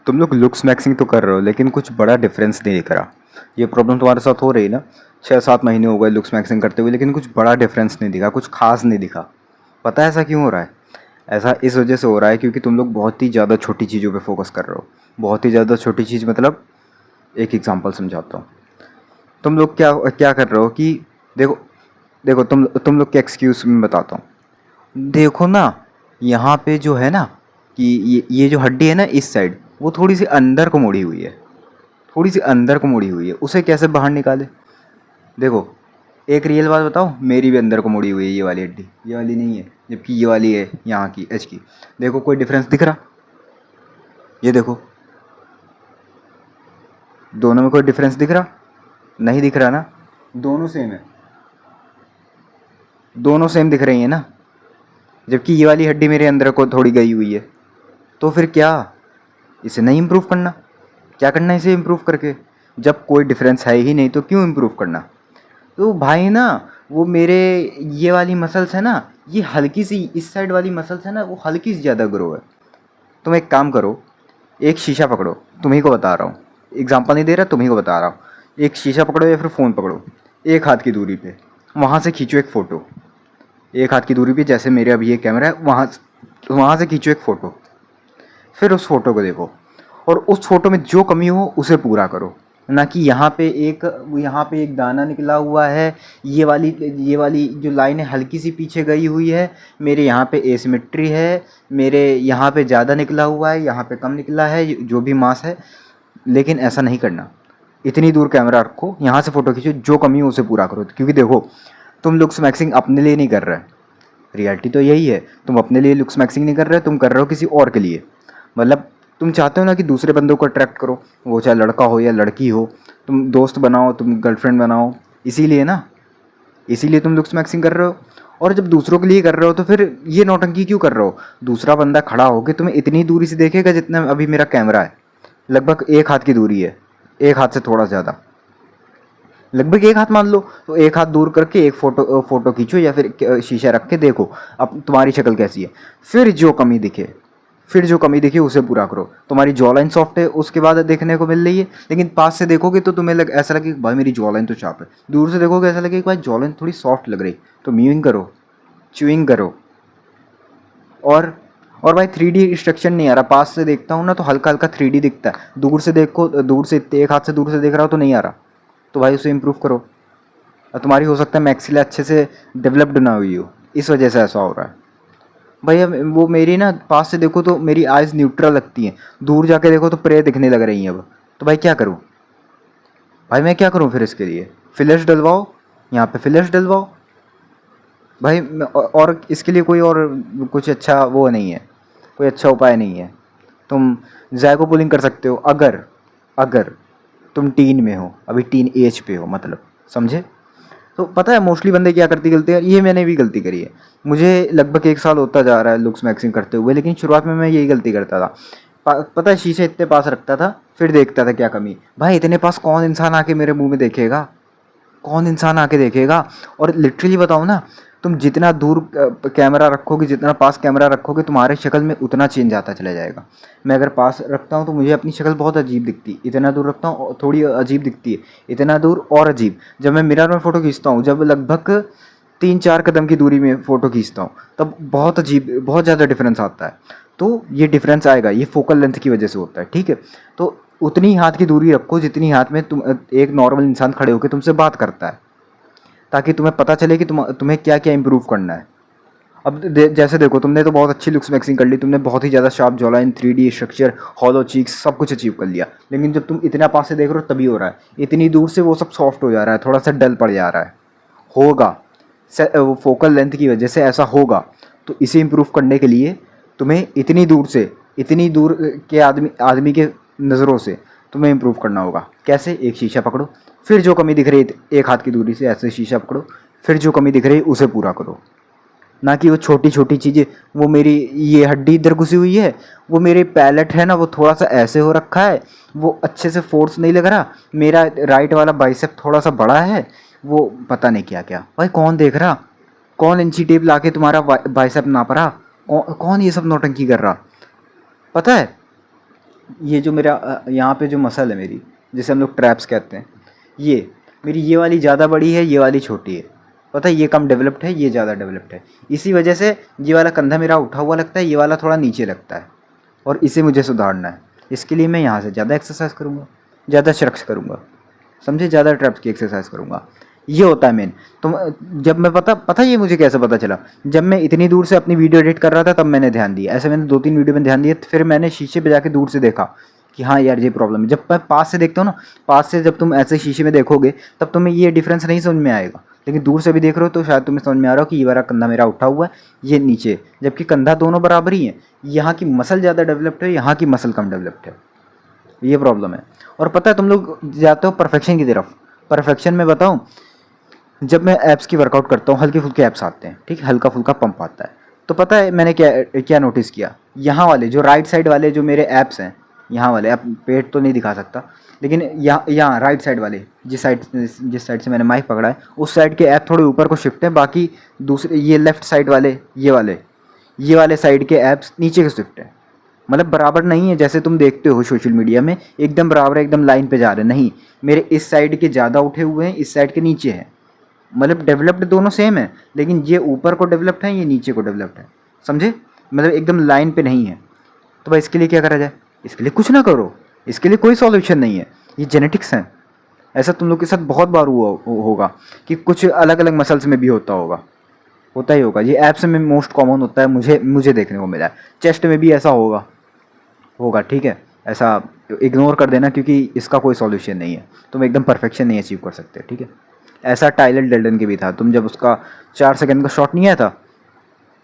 तुम लोग looks maxing तो कर रहे हो लेकिन कुछ बड़ा डिफरेंस नहीं दिख रहा। ये प्रॉब्लम तुम्हारे साथ हो रही है ना। 6-7 महीने हो गए लुक्स मैक्सिंग करते हुए लेकिन कुछ बड़ा डिफरेंस नहीं दिखा, कुछ खास नहीं दिखा। पता है ऐसा क्यों हो रहा है? ऐसा इस वजह से हो रहा है क्योंकि तुम लोग बहुत ही ज़्यादा छोटी चीज़ों पे फोकस कर रहे हो। बहुत ही ज़्यादा छोटी चीज़ मतलब, एक एग्जांपल समझाता हूँ। तुम लोग क्या क्या कर रहे हो कि देखो, देखो तुम लोग के एक्सक्यूज़ में बताता हूँ। देखो ना, यहाँ पे जो है ना कि ये जो हड्डी है ना इस साइड, वो थोड़ी सी अंदर को मुड़ी हुई है। थोड़ी सी अंदर को मुड़ी हुई है, उसे कैसे बाहर निकाले? देखो, एक रियल बात बताओ, मेरी भी अंदर को मुड़ी हुई है ये वाली हड्डी, ये वाली नहीं है, जबकि ये वाली है यहाँ की एच की। देखो कोई डिफरेंस दिख रहा? ये देखो, दोनों में कोई डिफरेंस दिख रहा? नहीं दिख रहा ना। दोनों सेम है, दोनों सेम दिख रही है ना, जबकि ये वाली हड्डी मेरे अंदर को थोड़ी गई हुई है। तो फिर क्या, इसे नहीं इम्प्रूव करना? क्या करना है इसे इम्प्रूव करके? जब कोई डिफरेंस है ही नहीं तो क्यों इम्प्रूव करना? तो भाई ना, वो मेरे ये वाली मसल्स है ना, ये हल्की सी इस साइड वाली मसल्स है ना, वो हल्की सी ज़्यादा ग्रो है। तुम एक काम करो, एक शीशा पकड़ो, तुम्ही को बता रहा हूँ, एग्जांपल नहीं दे रहा, तुम्ही को बता रहा हूँ। एक शीशा पकड़ो या फिर फ़ोन पकड़ो, एक हाथ की दूरी पे, वहाँ से खींचो एक फ़ोटो। एक हाथ की दूरी पे, जैसे मेरे अभी ये कैमरा है, वहाँ से खींचो एक फ़ोटो। फिर उस फोटो को देखो और उस फोटो में जो कमी हो उसे पूरा करो। ना कि यहाँ पे एक दाना निकला हुआ है, ये वाली जो लाइन है हल्की सी पीछे गई हुई है, मेरे यहाँ पे एसिमेट्री है, मेरे यहाँ पे ज़्यादा निकला हुआ है, यहाँ पे कम निकला है, जो भी मास है। लेकिन ऐसा नहीं करना। इतनी दूर कैमरा रखो, यहाँ से फ़ोटो खींचो, जो कमी हो उसे पूरा करो। क्योंकि देखो, तुम लुक्स मैक्सिंग अपने लिए नहीं कर रहे। रियलिटी तो यही है, तुम अपने लिए लुक्स मैक्सिंग नहीं कर रहे, तुम कर रहे हो किसी और के लिए। मतलब तुम चाहते हो ना कि दूसरे बंदों को अट्रैक्ट करो, वो चाहे लड़का हो या लड़की हो, तुम दोस्त बनाओ, तुम गर्लफ्रेंड बनाओ, इसीलिए ना, इसीलिए तुम लुक्स मैक्सिंग कर रहे हो। और जब दूसरों के लिए कर रहे हो तो फिर ये नौटंकी क्यों कर रहे हो? दूसरा बंदा खड़ा होकर तुम्हें इतनी दूरी से देखेगा जितना अभी मेरा कैमरा है, लगभग एक हाथ की दूरी है, एक हाथ से थोड़ा ज़्यादा, लगभग एक हाथ मान लो। तो एक हाथ दूर करके एक फोटो खींचो या फिर शीशा रख के देखो अब तुम्हारी शक्ल कैसी है। फिर जो कमी दिखे उसे पूरा करो। तुम्हारी जॉ लाइन सॉफ्ट है उसके बाद देखने को मिल रही है, लेकिन पास से देखोगे तो तुम्हें ऐसा लगे कि भाई मेरी जॉ लाइन तो शार्प है। दूर से देखोगे ऐसा लगे कि भाई जॉ लाइन थोड़ी सॉफ्ट लग रही। तो म्यूइंग करो, च्यूइंग करो। और और भाई 3D स्ट्रक्चर नहीं आ रहा, पास से देखता हूँ ना तो हल्का हल्का 3D दिखता है, दूर से देखो, दूर से एक हाथ से दूर से देख रहा हो तो नहीं आ रहा। तो भाई उसे इम्प्रूव करो। और तुम्हारी हो सकता है मैक्सिला अच्छे से डेवलप्ड ना हुई हो, इस वजह से ऐसा हो रहा है। भाई अब वो मेरी ना, पास से देखो तो मेरी आइज़ न्यूट्रल लगती हैं, दूर जाके देखो तो प्रे दिखने लग रही हैं अब। तो भाई क्या करूँ? भाई मैं क्या करूँ फिर इसके लिए? फिलर्स डलवाओ, यहाँ पे फिलर्स डलवाओ। भाई और इसके लिए कोई और कुछ अच्छा वो नहीं है, कोई अच्छा उपाय नहीं है। तुम ज़ैगो पुलिंग कर सकते हो, अगर अगर तुम टीन में हो, अभी टीन एज पे हो, मतलब समझे? तो पता है मोस्टली बंदे क्या करती गलती है, ये मैंने भी गलती करी है। मुझे लगभग 1 साल होता जा रहा है लुक्स मैक्सिंग करते हुए, लेकिन शुरुआत में मैं यही गलती करता था। पता है शीशे इतने पास रखता था, फिर देखता था क्या कमी। भाई इतने पास कौन इंसान आके मेरे मुंह में देखेगा? कौन इंसान आके देखेगा? और लिटरली बताओ ना, तुम जितना दूर कैमरा रखोगे, जितना पास कैमरा रखोगे, तुम्हारे शक्ल में उतना चेंज आता चला जाएगा। मैं अगर पास रखता हूँ तो मुझे अपनी शक्ल बहुत अजीब दिखती है, इतना दूर रखता हूँ थोड़ी अजीब दिखती है, इतना दूर और अजीब। जब मैं मिरर में फ़ोटो खींचता हूँ, जब लगभग 3-4 कदम की दूरी में फ़ोटो खींचता हूँ, तब बहुत अजीब, बहुत ज़्यादा डिफरेंस आता है। तो ये डिफरेंस आएगा, ये फोकल लेंथ की वजह से होता है, ठीक है? तो उतनी हाथ की दूरी रखो जितनी हाथ में तुम एक नॉर्मल इंसान खड़े होकर तुमसे बात करता है, ताकि तुम्हें पता चले कि तुम्हें क्या क्या इंप्रूव करना है। अब जैसे देखो, तुमने तो बहुत अच्छी लुक्स मैक्सिंग कर ली, तुमने बहुत ही ज़्यादा sharp jaw line, 3D structure, hollow cheeks, सब कुछ अचीव कर लिया। लेकिन जब तुम इतना पास से देख रहे हो तभी हो रहा है, इतनी दूर से वो सब सॉफ्ट हो जा रहा है, थोड़ा सा डल पड़ जा रहा है। होगा, वो फोकल लेंथ की वजह से ऐसा होगा। तो इसे इम्प्रूव करने के लिए तुम्हें इतनी दूर से, इतनी दूर के आदमी आदमी के नज़रों से तुम्हें इम्प्रूव करना होगा। कैसे? एक शीशा पकड़ो, फिर जो कमी दिख रही है एक हाथ की दूरी से ऐसे शीशा पकड़ो, फिर जो कमी दिख रही है उसे पूरा करो। ना कि वो छोटी छोटी चीज़ें, वो मेरी ये हड्डी इधर घुसी हुई है, वो मेरे पैलेट है ना वो थोड़ा सा ऐसे हो रखा है, वो अच्छे से फोर्स नहीं लग रहा, मेरा राइट वाला बाइसेप थोड़ा सा बड़ा है, वो पता नहीं क्या क्या। भाई कौन देख रहा? कौन इंची टेप लाके तुम्हारा बाइसेप नाप रहा? कौन ये सब नौटंकी कर रहा? पता है? ये जो मेरा यहाँ पे जो मसल है मेरी, जिसे हम लोग ट्रैप्स कहते हैं, ये मेरी ये वाली ज़्यादा बड़ी है, ये वाली छोटी है। पता है, ये कम डेवलप्ड है, ये ज़्यादा डेवलप्ड है। इसी वजह से ये वाला कंधा मेरा उठा हुआ लगता है, ये वाला थोड़ा नीचे लगता है, और इसे मुझे सुधारना है। इसके लिए मैं यहाँ से ज़्यादा एक्सरसाइज करूँगा, ज़्यादा स्ट्रक्स करूँगा, समझे, ज़्यादा ट्रैप्स की एक्सरसाइज करूँगा। ये होता है मेन। तो जब मैं पता पता ये मुझे कैसे पता चला, जब मैं इतनी दूर से अपनी वीडियो एडिट कर रहा था तब मैंने ध्यान दिया। ऐसे मैंने 2-3 वीडियो में ध्यान दिया, फिर मैंने शीशे पे जाके दूर से देखा कि हाँ यार ये प्रॉब्लम है। जब मैं पास से देखता हूँ ना, पास से जब तुम ऐसे शीशे में देखोगे तब तुम्हें ये डिफरेंस नहीं समझ में आएगा, लेकिन दूर से भी देख रहे हो तो शायद तुम्हें समझ में आ रहा हो कि ये वाला कंधा मेरा उठा हुआ है, ये नीचे, जबकि कंधा दोनों बराबर ही है। यहाँ की मसल ज़्यादा डेवलप्ड है, यहाँ की मसल कम डेवलप्ड है, ये प्रॉब्लम है। और पता है तुम लोग जाते हो परफेक्शन की तरफ। परफेक्शन में बताऊँ, जब मैं एब्स की वर्कआउट करता हूँ, हल्के फुल्के एब्स आते हैं, ठीक है, हल्का फुल्का पंप आता है, तो पता है मैंने क्या क्या नोटिस किया, यहाँ वाले जो राइट साइड वाले जो मेरे एब्स हैं, यहाँ वाले, अब पेट तो नहीं दिखा सकता, लेकिन यहाँ राइट साइड वाले, जिस साइड से मैंने माइक पकड़ा है उस साइड के ऐप थोड़े ऊपर को शिफ्ट है, बाकी दूसरे ये लेफ्ट साइड वाले, ये वाले साइड के ऐप्स नीचे को शिफ्ट है। मतलब बराबर नहीं है जैसे तुम देखते हो सोशल मीडिया में, एकदम बराबर है, एकदम लाइन पे जा रहे हैं, नहीं, मेरे इस साइड के ज़्यादा उठे हुए हैं, इस साइड के नीचे हैं। मतलब डेवलप्ड दोनों सेम है, लेकिन ये ऊपर को डेवलप्ड है, ये नीचे को डेवलप्ड है, समझे, मतलब एकदम लाइन पे नहीं है। तो भाई इसके लिए क्या करा जाए? इसके लिए कुछ ना करो, इसके लिए कोई सॉल्यूशन नहीं है, ये जेनेटिक्स है। ऐसा तुम लोग के साथ बहुत बार हुआ होगा कि कुछ अलग अलग मसल्स में भी होता ही होगा। ये एब्स में मोस्ट कॉमन होता है, मुझे देखने को मिला है। चेस्ट में भी ऐसा होगा, ठीक है, ऐसा इग्नोर कर देना क्योंकि इसका कोई सॉल्यूशन नहीं है, तुम एकदम परफेक्शन नहीं अचीव कर सकते, ठीक है। ऐसा टाइलर डेल्टन के भी था, तुम जब उसका 4 सेकंड का शॉट नहीं आया था,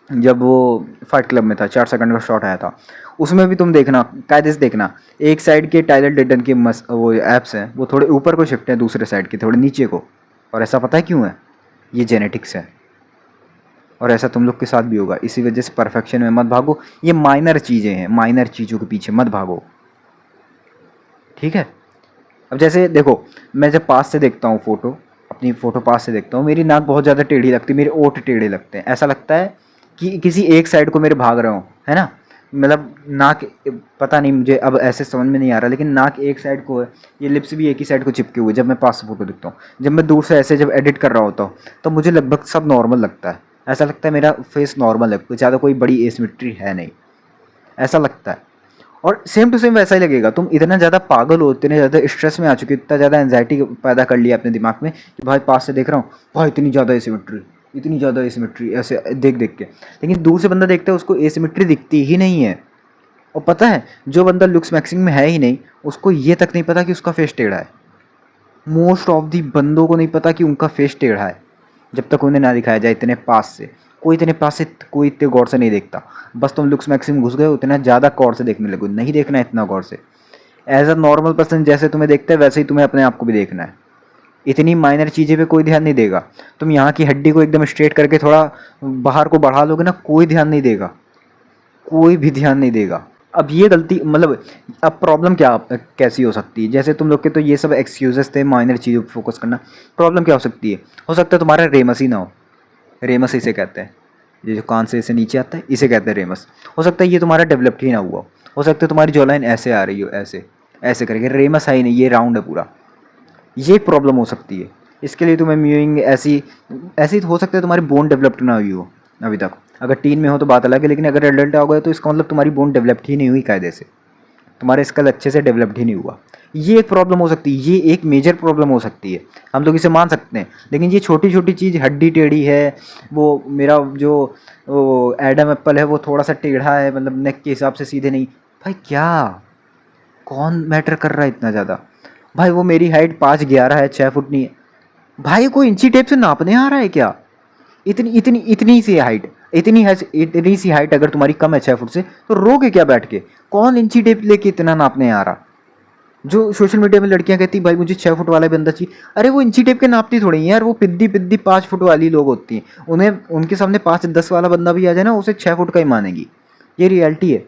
जब वो फाइट क्लब में था, 4 सेकंड का शॉट आया था, उसमें भी तुम देखना, कायदे से देखना, एक साइड के टाइलर डेल्टन के वो एप्स हैं वो थोड़े ऊपर को शिफ्ट हैं, दूसरे साइड के थोड़े नीचे को। और ऐसा पता है क्यों है? ये जेनेटिक्स है, और ऐसा तुम लोग के साथ भी होगा। इसी वजह से परफेक्शन में मत भागो, ये माइनर चीज़ें हैं, माइनर चीज़ों के पीछे मत भागो, ठीक है। अब जैसे देखो, मैं जब पास से देखता हूँ फ़ोटो, अपनी फ़ोटो पास से देखता हूँ, मेरी नाक बहुत ज़्यादा टेढ़ी लगती है, मेरे ओंठ टेढ़े लगते हैं, ऐसा लगता है कि किसी एक साइड को मेरे भाग रहा हूँ, है ना। मतलब नाक, पता नहीं मुझे अब ऐसे समझ में नहीं आ रहा, लेकिन नाक एक साइड को है, ये लिप्स भी एक ही साइड को चिपके हुए जब मैं पास से फ़ोटो देखता हूँ। जब मैं दूर से ऐसे जब एडिट कर रहा होता हूँ तो मुझे लगभग सब नॉर्मल लगता है, ऐसा लगता है मेरा फेस नॉर्मल है, ज़्यादा कोई बड़ी एसिमेट्री है नहीं, ऐसा लगता है। और सेम टू सेम वैसा ही लगेगा। तुम इतना ज़्यादा पागल हो, इतने ज़्यादा स्ट्रेस में आ चुके हो, इतना ज़्यादा एंजाइटी पैदा कर लिया अपने दिमाग में कि भाई पास से देख रहा हूँ, भाई इतनी ज़्यादा एसिमेट्री ऐसे देख देख के, लेकिन दूर से बंदा देखता है उसको एसिमेट्री दिखती ही नहीं है। और पता है, जो बंदा लुक्स मैक्सिंग में है ही नहीं, उसको ये तक नहीं पता कि उसका फेस टेढ़ा है। मोस्ट ऑफ दी बंदों को नहीं पता कि उनका फेस टेढ़ा है, जब तक उन्हें ना दिखाया जाए इतने पास से। कोई इतने पास से कोई इतने गौर से नहीं देखता, बस तुम लुक्स मैक्सिम घुस गए उतना ज़्यादा गौर से देखने लगो, नहीं देखना है इतना गौर से। एज अ नॉर्मल पर्सन जैसे तुम्हें देखता है वैसे ही तुम्हें अपने आप को भी देखना है। इतनी माइनर चीज़ें पे कोई ध्यान नहीं देगा। तुम यहाँ की हड्डी को एकदम स्ट्रेट करके थोड़ा बाहर को बढ़ा लोगे ना, कोई ध्यान नहीं देगा, कोई भी ध्यान नहीं देगा। अब ये गलती, मतलब अब प्रॉब्लम क्या कैसी हो सकती है? जैसे तुम लोग के तो ये सब एक्सक्यूजेस थे माइनर चीज़ों पर फोकस करना। प्रॉब्लम क्या हो सकती है? हो सकता है तुम्हारा रेमस ही ना हो, रेमस इसे कहते हैं, ये जो कान से इसे नीचे आता है इसे कहते हैं रेमस। हो सकता है ये तुम्हारा डेवलप्ड ही ना हुआ हो सकता है तुम्हारी जॉ लाइन ऐसे आ रही हो, ऐसे ऐसे करके, रेमस है ही नहीं, ये राउंड है पूरा। ये एक प्रॉब्लम हो सकती है। इसके लिए तुम्हें म्यूइंग ऐसी ऐसी हो सकता है तुम्हारी बोन डेवलप्ड ना हुई हो अभी तक। अगर टीन में हो तो बात अलग है, लेकिन अगर एडल्ट हो गए तो इसका मतलब तुम्हारी बोन डेवलप्ड ही नहीं हुई कायदे से, तुम्हारा स्कल अच्छे से डेवलप्ड ही नहीं हुआ। ये एक प्रॉब्लम हो सकती है, ये एक मेजर प्रॉब्लम हो सकती है, हम लोग इसे मान सकते हैं। लेकिन ये छोटी छोटी चीज़, हड्डी टेढ़ी है, वो मेरा जो वो एडम एप्पल है वो थोड़ा सा टेढ़ा है, मतलब नेक के हिसाब से सीधे नहीं, भाई क्या, कौन मैटर कर रहा है इतना ज़्यादा? भाई वो मेरी हाइट 5'11" है, 6 फुट नहीं है, भाई कोई इंची टेप से नापने आ रहा है क्या? इतनी इतनी इतनी सी हाइट, इतनी सी हाइट अगर तुम्हारी कम है 6 फुट से, तो रोगे क्या बैठ के? कौन इंची टेप लेके इतना नापने आ रहा? जो सोशल मीडिया में लड़कियां कहती भाई मुझे 6 फुट वाला बंदा चाहिए, अरे वो इंची टेप के नापती थोड़ी है यार, वो पिद्दी पिद्दी 5 फुट वाली लोग होती हैं, उन्हें उनके सामने 5-10 वाला बंदा भी आ जाए ना, उसे 6 फुट का ही मानेगी। ये रियलिटी है,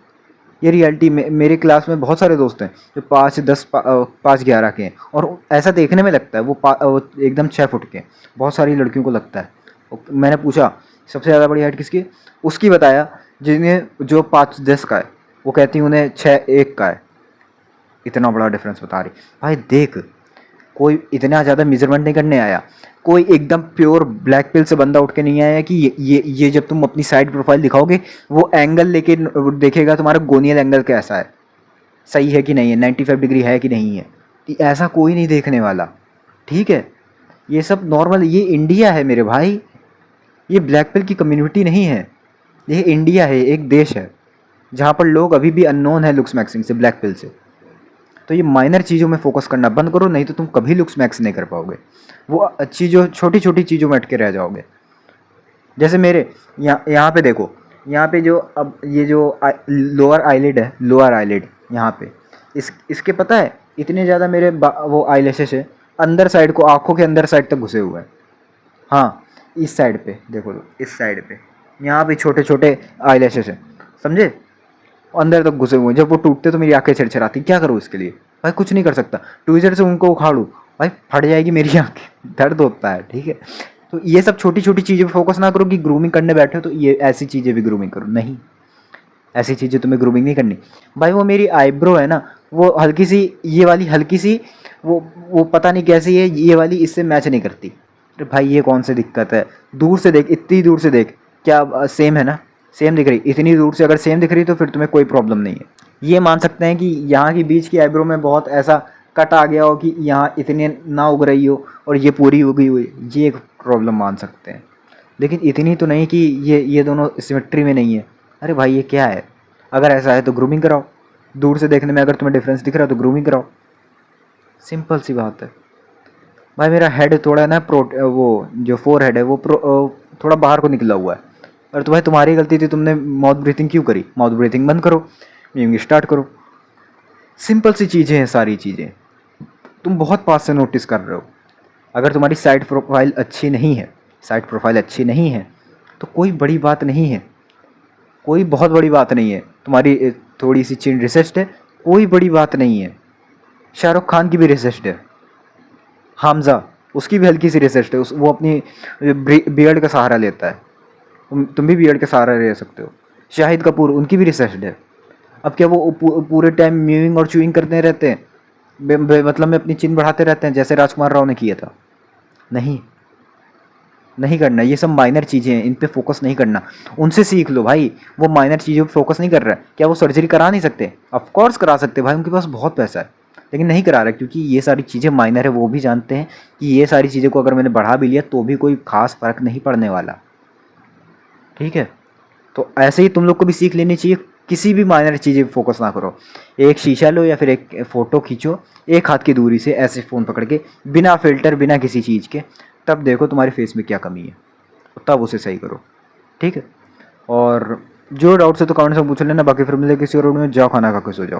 ये रियलिटी में मेरे क्लास में बहुत सारे दोस्त हैं जो 5-10 5'11" के हैं, और ऐसा देखने में लगता है वो एकदम 6 फुट के हैं। बहुत सारी लड़कियों को लगता है। मैंने पूछा सबसे ज़्यादा बड़ी हाइट किसकी है, उसकी बताया जिन्हें जो 5'10" का है, वो कहती हैं उन्हें 6'1" का है। इतना बड़ा डिफरेंस बता रही। भाई देख, कोई इतना ज़्यादा मेजरमेंट नहीं करने आया, कोई एकदम प्योर ब्लैक पिल से बंदा उठ के नहीं आया कि ये जब तुम अपनी साइड प्रोफाइल दिखाओगे वो एंगल लेके देखेगा तुम्हारा गोनियल एंगल कैसा है, सही है कि नहीं है, 95 डिग्री है कि नहीं है, ऐसा कोई नहीं देखने वाला। ठीक है, ये सब नॉर्मल, ये इंडिया है मेरे भाई, ये ब्लैक पिल की कम्युनिटी नहीं है, ये इंडिया है, एक देश है जहाँ पर लोग अभी भी अननोन है लुक्स मैक्सिंग से, ब्लैक पिल से। तो ये माइनर चीज़ों में फोकस करना बंद करो, नहीं तो तुम कभी लुक्स मैक्स नहीं कर पाओगे, वो चीज़ों छोटी छोटी चीज़ों में अटके रह जाओगे। जैसे मेरे यहाँ पे देखो, यहाँ पे जो अब ये जो लोअर आईलिड है, लोअर आईलिड यहाँ पे इसके पता है इतने ज़्यादा मेरे वो आईलैशेस है अंदर साइड को, आँखों के अंदर साइड तक घुसे हुए हैं। हाँ, इस साइड पे देखो, इस साइड पे यहाँ पे छोटे छोटे आईलैशेस हैं, समझे, अंदर तक घुसे हुए हैं। जब वो टूटते तो मेरी आंखें छरछराती, क्या करूँ इसके लिए भाई, कुछ नहीं कर सकता, ट्वीज़र से उनको उखाड़ूँ भाई, फट जाएगी मेरी आंखें, दर्द होता है। ठीक है, तो ये सब छोटी छोटी चीज़ें पर फोकस ना करो कि ग्रूमिंग करने बैठे हो तो ये ऐसी चीज़ें भी ग्रूमिंग करो, नहीं, ऐसी चीज़ें तुम्हें ग्रूमिंग नहीं करनी भाई। वो मेरी आईब्रो है ना, वो हल्की सी, ये वाली हल्की सी, वो पता नहीं कैसी है, ये वाली इससे मैच नहीं करती। अरे भाई ये कौन सी दिक्कत है, दूर से देख, इतनी दूर से देख, क्या सेम है ना, सेम दिख रही, इतनी दूर से अगर सेम दिख रही तो फिर तुम्हें कोई प्रॉब्लम नहीं है। ये मान सकते हैं कि यहाँ की बीच की आईब्रो में बहुत ऐसा कट आ गया हो कि यहाँ इतनी ना उग रही हो और ये पूरी उगी हुई, ये एक प्रॉब्लम मान सकते हैं, लेकिन इतनी तो नहीं कि ये दोनों सिमेट्री में नहीं है। अरे भाई ये क्या है, अगर ऐसा है तो ग्रूमिंग कराओ, दूर से देखने में अगर तुम्हें डिफरेंस दिख रहा है तो ग्रूमिंग कराओ, सिंपल सी बात है। भाई मेरा हेड थोड़ा ना वो जो फोर हेड है वो थोड़ा बाहर को निकला हुआ है, और तो भाई तुम्हारी गलती थी, तुमने माउथ ब्रीथिंग क्यों करी, माउथ ब्रीथिंग बंद करो, म्यूजिंग स्टार्ट करो, सिंपल सी चीज़ें हैं सारी चीज़ें, तुम बहुत पास से नोटिस कर रहे हो। अगर तुम्हारी साइड प्रोफाइल अच्छी नहीं है, साइड प्रोफाइल अच्छी नहीं है तो कोई बड़ी बात नहीं है, कोई बहुत बड़ी बात नहीं है, तुम्हारी थोड़ी सी चिन रिसेस्ड है, कोई बड़ी बात नहीं है। शाहरुख खान की भी रिसेस्ड है, हामज़ा उसकी भी हल्की सी रिसेस्ड है, वो अपनी बियर्ड का सहारा लेता है, तुम भी बियर्ड का सहारा ले सकते हो। शाहिद कपूर उनकी भी रिसेस्ड है, अब क्या वो पूरे टाइम म्यूइंग और चूइंग करते रहते हैं, मतलब में अपनी चिन बढ़ाते रहते हैं जैसे राजकुमार राव ने किया था, नहीं, नहीं करना, ये सब माइनर चीज़ें हैं, इन पे फोकस नहीं करना, उनसे सीख लो भाई, वो माइनर चीज़ों पे फोकस नहीं कर रहा है। क्या वो सर्जरी करा नहीं सकते, ऑफ कोर्स करा सकते भाई, उनके पास बहुत पैसा है, लेकिन नहीं करा रहा क्योंकि ये सारी चीज़ें माइनर है, वो भी जानते हैं कि ये सारी चीज़ों को अगर मैंने बढ़ा भी लिया तो भी कोई खास फ़र्क नहीं पड़ने वाला। ठीक है, तो ऐसे ही तुम लोग को भी सीख लेनी चाहिए, किसी भी माइनर चीज़ें पे फोकस ना करो, एक शीशा लो या फिर एक फ़ोटो खींचो एक हाथ की दूरी से ऐसे फ़ोन पकड़ के, बिना फ़िल्टर बिना किसी चीज़ के, तब देखो तुम्हारे फेस में क्या कमी है, तब उसे सही करो। ठीक है, और जो डाउट्स है तो कमेंट्स में पूछ लेना, बाकी फिर मिले किसी और वीडियो में, जाओ खाना खा के सो जाओ।